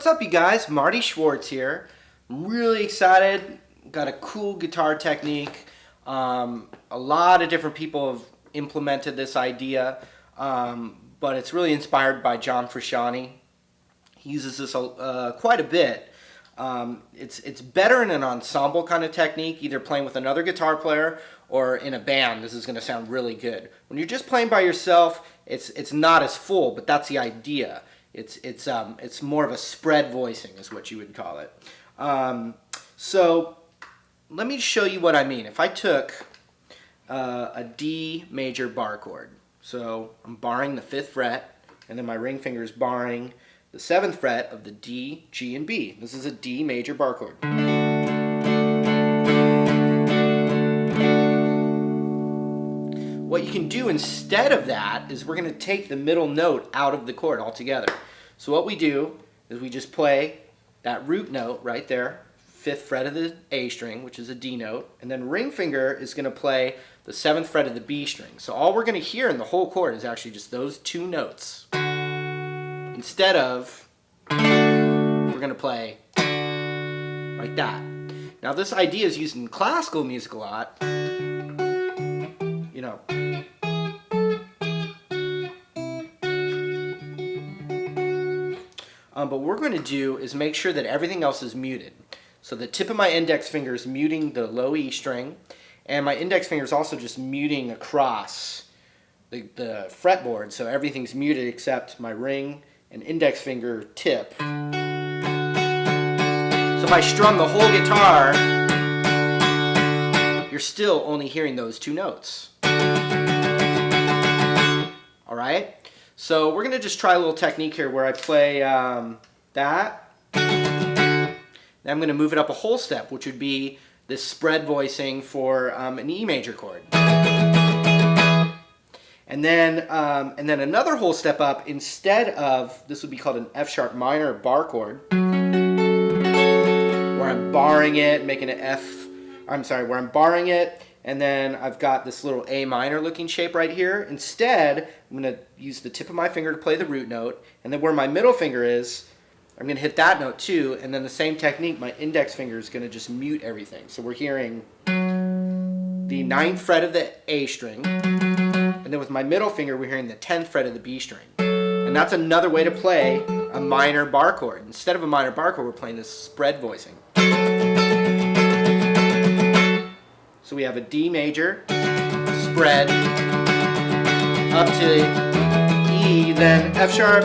What's up, you guys? Marty Schwartz here. I'm really excited. Got a cool guitar technique. A lot of different people have implemented this idea, but it's really inspired by John Frusciante. He uses this quite a bit. It's better in an ensemble kind of technique, either playing with another guitar player or in a band. This is going to sound really good. When you're just playing by yourself, it's not as full, but that's the idea. It's more of a spread voicing is what you would call it. So let me show you what I mean. If I took a D major bar chord, so I'm barring the 5th fret, and then my ring finger is barring the 7th fret of the D, G, and B. This is a D major bar chord. What you can do instead of that is we're going to take the middle note out of the chord altogether. So what we do is we just play that root note right there, 5th fret of the A string, which is a D note, and then ring finger is going to play the 7th fret of the B string. So all we're going to hear in the whole chord is actually just those two notes. Instead of, we're going to play like that. Now this idea is used in classical music a lot. You know. But what we're going to do is make sure that everything else is muted. So the tip of my index finger is muting the low E string, and my index finger is also just muting across the fretboard, so everything's muted except my ring and index finger tip. So if I strum the whole guitar, you're still only hearing those two notes. Alright? So we're going to just try a little technique here where I play that. Then I'm going to move it up a whole step, which would be this spread voicing for an E major chord. And then another whole step up, instead of, this would be called an F sharp minor bar chord, where I'm barring it, making an where I'm barring it, and then I've got this little A minor looking shape right here. Instead, I'm going to use the tip of my finger to play the root note, and then where my middle finger is, I'm going to hit that note too, and then the same technique, my index finger is going to just mute everything. So we're hearing the 9th fret of the A string, and then with my middle finger, we're hearing the 10th fret of the B string. And that's another way to play a minor bar chord. Instead of a minor bar chord, we're playing this spread voicing. So we have a D major, spread, up to E, then F sharp,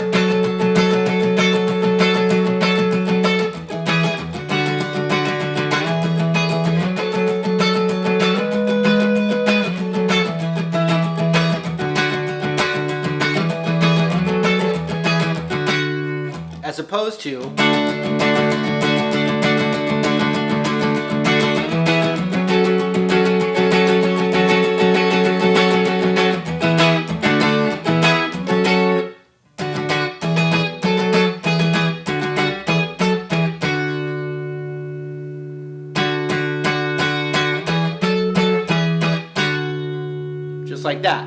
as opposed to just like that.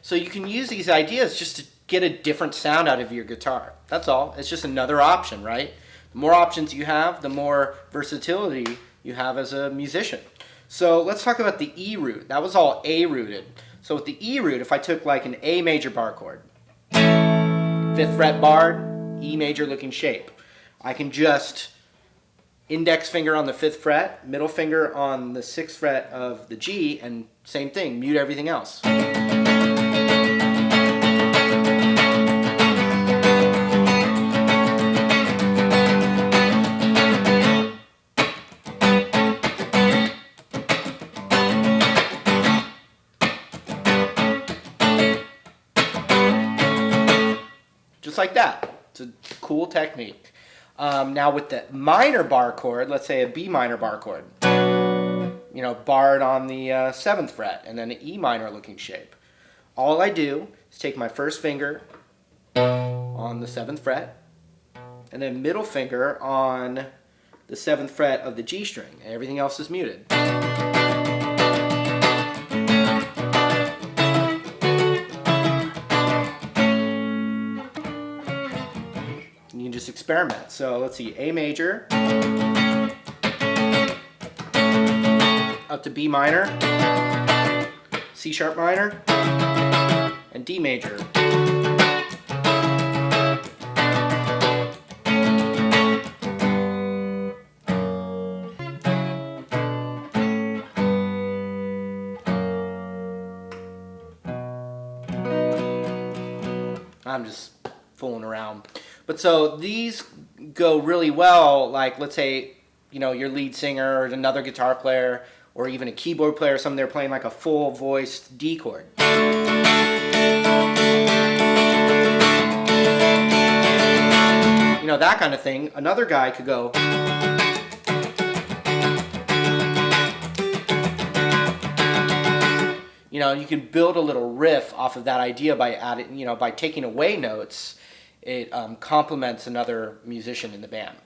So you can use these ideas just to get a different sound out of your guitar. That's all. It's just another option, right? The more options you have, the more versatility you have as a musician. So let's talk about the E root. That was all A rooted. So with the E root, if I took like an A major bar chord, 5th fret barred, E major looking shape, I can just index finger on the 5th fret, middle finger on the 6th fret of the G, and same thing, mute everything else. Just like that. It's a cool technique. Now with the minor bar chord, let's say a B minor bar chord, you know, barred on the 7th fret, and then an E minor looking shape. All I do is take my first finger on the 7th fret, and then middle finger on the 7th fret of the G string, and everything else is muted. experiment. So let's see, A major, up to B minor, C sharp minor, and D major. I'm just fooling around. But so these go really well, like let's say, you know, your lead singer or another guitar player or even a keyboard player, something they're playing like a full voiced D chord. You know, that kind of thing. Another guy could go. You know, you can build a little riff off of that idea by adding, you know, by taking away notes. It complements another musician in the band.